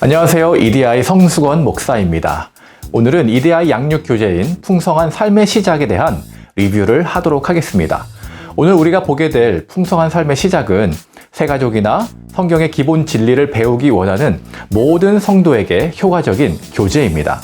안녕하세요. EDI 성수건 목사입니다. 오늘은 EDI 양육 교재인 풍성한 삶의 시작에 대한 리뷰를 하도록 하겠습니다. 오늘 우리가 보게 될 풍성한 삶의 시작은 새가족이나 성경의 기본 진리를 배우기 원하는 모든 성도에게 효과적인 교재입니다.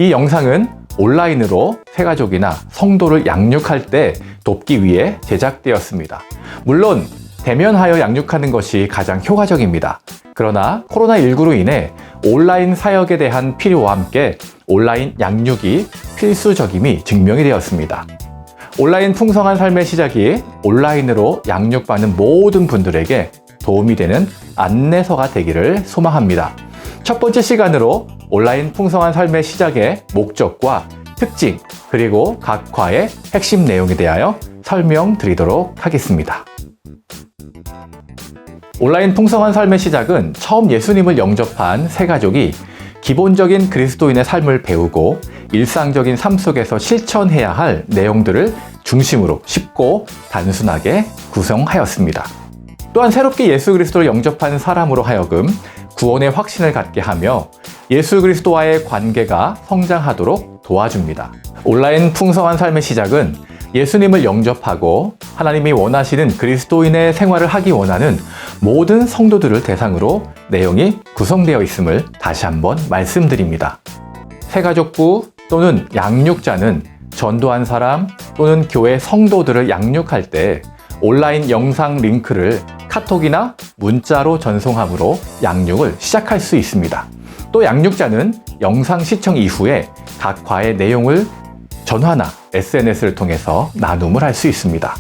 이 영상은 온라인으로 새가족이나 성도를 양육할 때 돕기 위해 제작되었습니다. 물론 대면하여 양육하는 것이 가장 효과적입니다. 그러나 코로나19로 인해 온라인 사역에 대한 필요와 함께 온라인 양육이 필수적임이 증명이 되었습니다. 온라인 풍성한 삶의 시작이 온라인으로 양육받는 모든 분들에게 도움이 되는 안내서가 되기를 소망합니다. 첫 번째 시간으로 온라인 풍성한 삶의 시작의 목적과 특징, 그리고 각 과의 핵심 내용에 대하여 설명드리도록 하겠습니다. 온라인 풍성한 삶의 시작은 처음 예수님을 영접한 새가족이 기본적인 그리스도인의 삶을 배우고 일상적인 삶 속에서 실천해야 할 내용들을 중심으로 쉽고 단순하게 구성하였습니다. 또한 새롭게 예수 그리스도를 영접한 사람으로 하여금 구원의 확신을 갖게 하며 예수 그리스도와의 관계가 성장하도록 도와줍니다. 온라인 풍성한 삶의 시작은 예수님을 영접하고 하나님이 원하시는 그리스도인의 생활을 하기 원하는 모든 성도들을 대상으로 내용이 구성되어 있음을 다시 한번 말씀드립니다. 새가족부 또는 양육자는 전도한 사람 또는 교회 성도들을 양육할 때 온라인 영상 링크를 카톡이나 문자로 전송함으로 양육을 시작할 수 있습니다. 또 양육자는 영상 시청 이후에 각 과의 내용을 전화나 SNS를 통해서 나눔을 할 수 있습니다.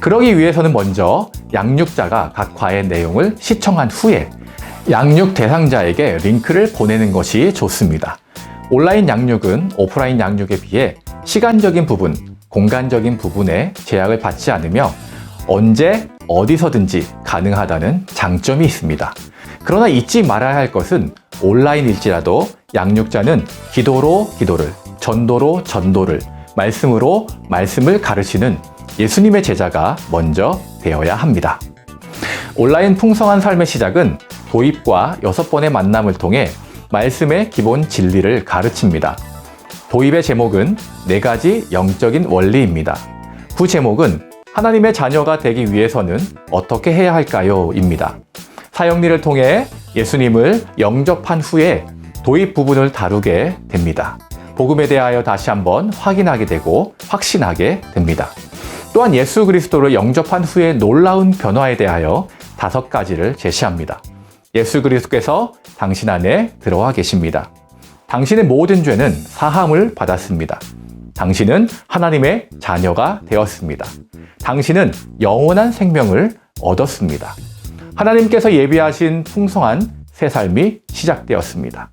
그러기 위해서는 먼저 양육자가 각 과의 내용을 시청한 후에 양육 대상자에게 링크를 보내는 것이 좋습니다. 온라인 양육은 오프라인 양육에 비해 시간적인 부분, 공간적인 부분에 제약을 받지 않으며 언제 어디서든지 가능하다는 장점이 있습니다. 그러나 잊지 말아야 할 것은 온라인일지라도 양육자는 기도로 기도를, 전도로 전도를, 말씀으로 말씀을 가르치는 예수님의 제자가 먼저 되어야 합니다. 온라인 풍성한 삶의 시작은 도입과 6번의 만남을 통해 말씀의 기본 진리를 가르칩니다. 도입의 제목은 4가지 영적인 원리입니다. 부제목은 하나님의 자녀가 되기 위해서는 어떻게 해야 할까요? 입니다. 사역리를 통해 예수님을 영접한 후에 도입 부분을 다루게 됩니다. 복음에 대하여 다시 한번 확인하게 되고 확신하게 됩니다. 또한 예수 그리스도를 영접한 후에 놀라운 변화에 대하여 5가지를 제시합니다. 예수 그리스도께서 당신 안에 들어와 계십니다. 당신의 모든 죄는 사함을 받았습니다. 당신은 하나님의 자녀가 되었습니다. 당신은 영원한 생명을 얻었습니다. 하나님께서 예비하신 풍성한 새 삶이 시작되었습니다.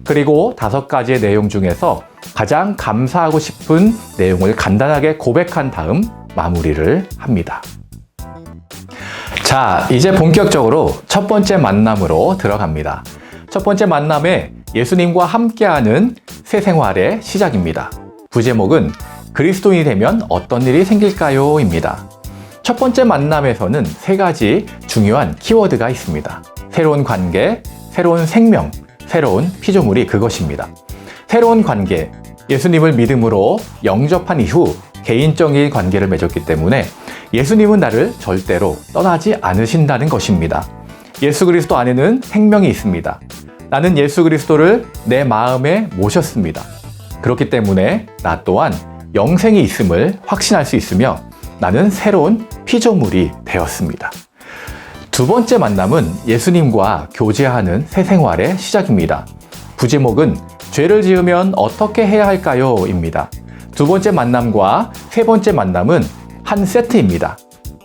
그리고 5가지의 내용 중에서 가장 감사하고 싶은 내용을 간단하게 고백한 다음 마무리를 합니다. 자, 이제 본격적으로 첫 번째 만남으로 들어갑니다. 첫 번째 만남에 예수님과 함께하는 새 생활의 시작입니다. 부제목은 그리스도인이 되면 어떤 일이 생길까요? 입니다. 첫 번째 만남에서는 3가지 중요한 키워드가 있습니다. 새로운 관계, 새로운 생명, 새로운 피조물이 그것입니다. 새로운 관계, 예수님을 믿음으로 영접한 이후 개인적인 관계를 맺었기 때문에 예수님은 나를 절대로 떠나지 않으신다는 것입니다. 예수 그리스도 안에는 생명이 있습니다. 나는 예수 그리스도를 내 마음에 모셨습니다. 그렇기 때문에 나 또한 영생이 있음을 확신할 수 있으며 나는 새로운 피조물이 되었습니다. 두 번째 만남은 예수님과 교제하는 새 생활의 시작입니다. 부제목은 죄를 지으면 어떻게 해야 할까요? 입니다. 두 번째 만남과 세 번째 만남은 한 세트입니다.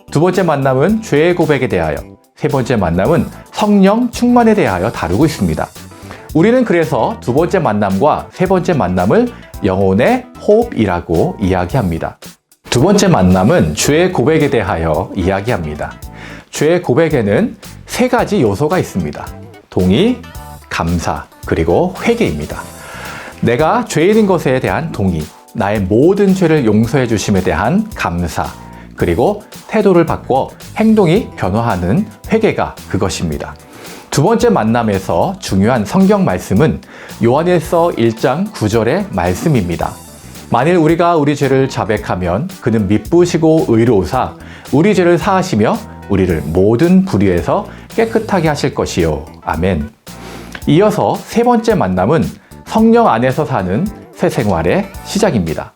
두 번째 만남은 죄의 고백에 대하여, 세 번째 만남은 성령 충만에 대하여 다루고 있습니다. 우리는 그래서 두 번째 만남과 세 번째 만남을 영혼의 호흡이라고 이야기합니다. 두 번째 만남은 죄의 고백에 대하여 이야기합니다. 죄의 고백에는 3가지 요소가 있습니다. 동의, 감사, 그리고 회개입니다. 내가 죄인인 것에 대한 동의, 나의 모든 죄를 용서해 주심에 대한 감사, 그리고 태도를 바꿔 행동이 변화하는 회개가 그것입니다. 두 두 번째 만남에서 중요한 성경 말씀은 요한일서 1장 9절의 말씀입니다. 만일 우리가 우리 죄를 자백하면 그는 미쁘시고 의로우사 우리 죄를 사하시며 우리를 모든 불의에서 깨끗하게 하실 것이요. 아멘. 이어서 세 번째 만남은 성령 안에서 사는 새 생활의 시작입니다.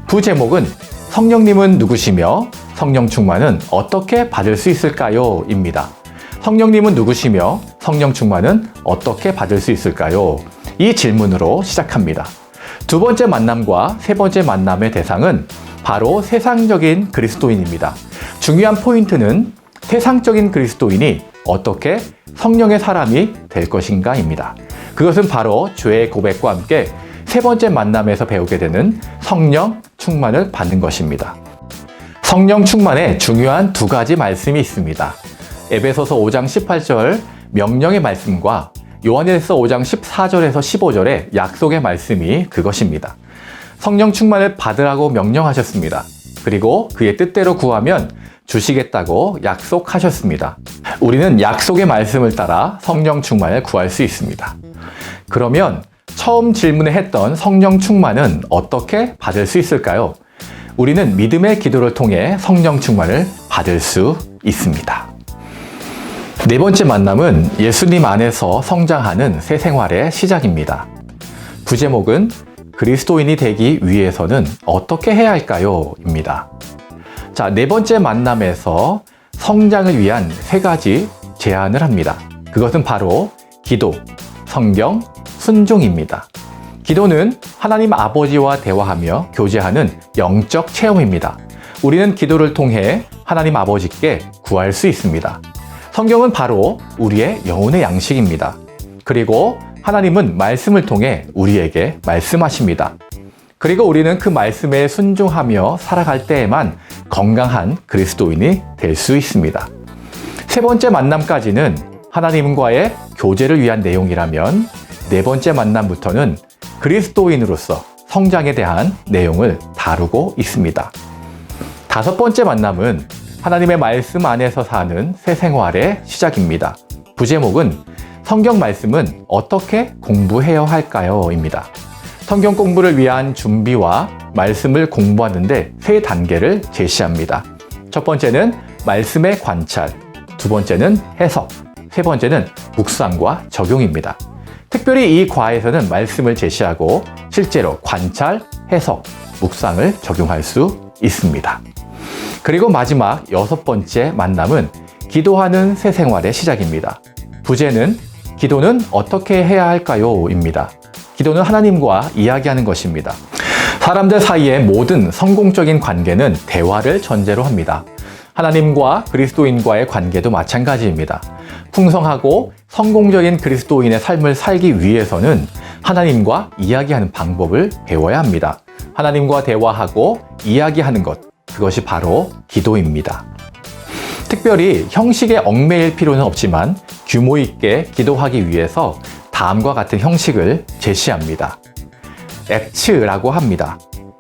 부제목은 성령님은 누구시며 성령 충만은 어떻게 받을 수 있을까요? 입니다. 성령님은 누구시며 성령 충만은 어떻게 받을 수 있을까요? 이 질문으로 시작합니다. 두 번째 만남과 세 번째 만남의 대상은 바로 세상적인 그리스도인입니다. 중요한 포인트는 세상적인 그리스도인이 어떻게 성령의 사람이 될 것인가입니다. 그것은 바로 죄의 고백과 함께 세 번째 만남에서 배우게 되는 성령 충만을 받는 것입니다. 성령 충만에 중요한 두 가지 말씀이 있습니다. 에베소서 5장 18절 명령의 말씀과 요한일서 5장 14절에서 15절의 약속의 말씀이 그것입니다. 성령 충만을 받으라고 명령하셨습니다. 그리고 그의 뜻대로 구하면 주시겠다고 약속하셨습니다. 우리는 약속의 말씀을 따라 성령 충만을 구할 수 있습니다. 그러면 처음 질문에 했던 성령 충만은 어떻게 받을 수 있을까요? 우리는 믿음의 기도를 통해 성령 충만을 받을 수 있습니다. 네 번째 만남은 예수님 안에서 성장하는 새 생활의 시작입니다. 부제목은 그리스도인이 되기 위해서는 어떻게 해야 할까요? 입니다. 자, 네 번째 만남에서 성장을 위한 세 가지 제안을 합니다. 그것은 바로 기도, 성경, 순종입니다. 기도는 하나님 아버지와 대화하며 교제하는 영적 체험입니다. 우리는 기도를 통해 하나님 아버지께 구할 수 있습니다. 성경은 바로 우리의 영혼의 양식입니다. 그리고 하나님은 말씀을 통해 우리에게 말씀하십니다. 그리고 우리는 그 말씀에 순종하며 살아갈 때에만 건강한 그리스도인이 될 수 있습니다. 세 번째 만남까지는 하나님과의 교제를 위한 내용이라면 네 번째 만남부터는 그리스도인으로서 성장에 대한 내용을 다루고 있습니다. 다섯 번째 만남은 하나님의 말씀 안에서 사는 새 생활의 시작입니다. 부제목은 성경 말씀은 어떻게 공부해야 할까요? 입니다. 성경 공부를 위한 준비와 말씀을 공부하는데 세 단계를 제시합니다. 첫 번째는 말씀의 관찰, 두 번째는 해석, 세 번째는 묵상과 적용입니다. 특별히 이 과에서는 말씀을 제시하고 실제로 관찰, 해석, 묵상을 적용할 수 있습니다. 그리고 마지막 여섯 번째 만남은 기도하는 새 생활의 시작입니다. 부제는 기도는 어떻게 해야 할까요? 입니다. 기도는 하나님과 이야기하는 것입니다. 사람들 사이의 모든 성공적인 관계는 대화를 전제로 합니다. 하나님과 그리스도인과의 관계도 마찬가지입니다. 풍성하고 성공적인 그리스도인의 삶을 살기 위해서는 하나님과 이야기하는 방법을 배워야 합니다. 하나님과 대화하고 이야기하는 것, 그것이 바로 기도입니다. 특별히 형식에 얽매일 필요는 없지만 규모 있게 기도하기 위해서 다음과 같은 형식을 제시합니다. act라고 합니다.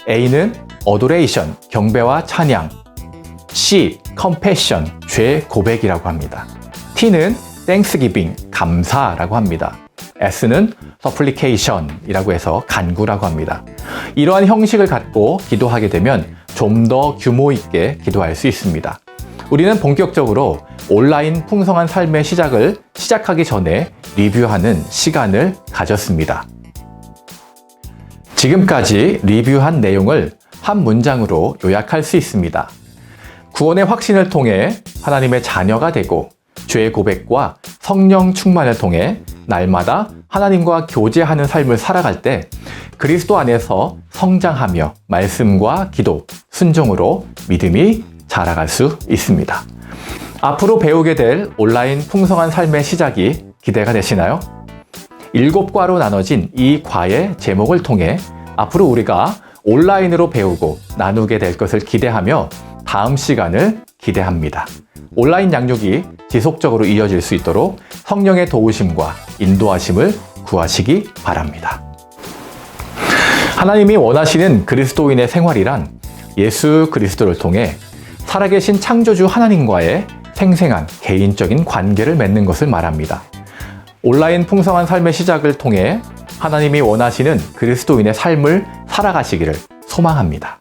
A는 adoration, 경배와 찬양, C, compassion, 죄 고백이라고 합니다. T는 thanksgiving, 감사라고 합니다. S는 supplication 이라고 해서 간구라고 합니다. 이러한 형식을 갖고 기도하게 되면 좀 더 규모 있게 기도할 수 있습니다. 우리는 본격적으로 온라인 풍성한 삶의 시작을 시작하기 전에 리뷰하는 시간을 가졌습니다. 지금까지 리뷰한 내용을 한 문장으로 요약할 수 있습니다. 구원의 확신을 통해 하나님의 자녀가 되고 죄의 고백과 성령 충만을 통해 날마다 하나님과 교제하는 삶을 살아갈 때 그리스도 안에서 성장하며 말씀과 기도, 순종으로 믿음이 자라갈 수 있습니다. 앞으로 배우게 될 온라인 풍성한 삶의 시작이 기대가 되시나요? 7과로 나눠진 이 과의 제목을 통해 앞으로 우리가 온라인으로 배우고 나누게 될 것을 기대하며 다음 시간을 기대합니다. 온라인 양육이 지속적으로 이어질 수 있도록 성령의 도우심과 인도하심을 구하시기 바랍니다. 하나님이 원하시는 그리스도인의 생활이란 예수 그리스도를 통해 살아계신 창조주 하나님과의 생생한 개인적인 관계를 맺는 것을 말합니다. 온라인 풍성한 삶의 시작을 통해 하나님이 원하시는 그리스도인의 삶을 살아가시기를 소망합니다.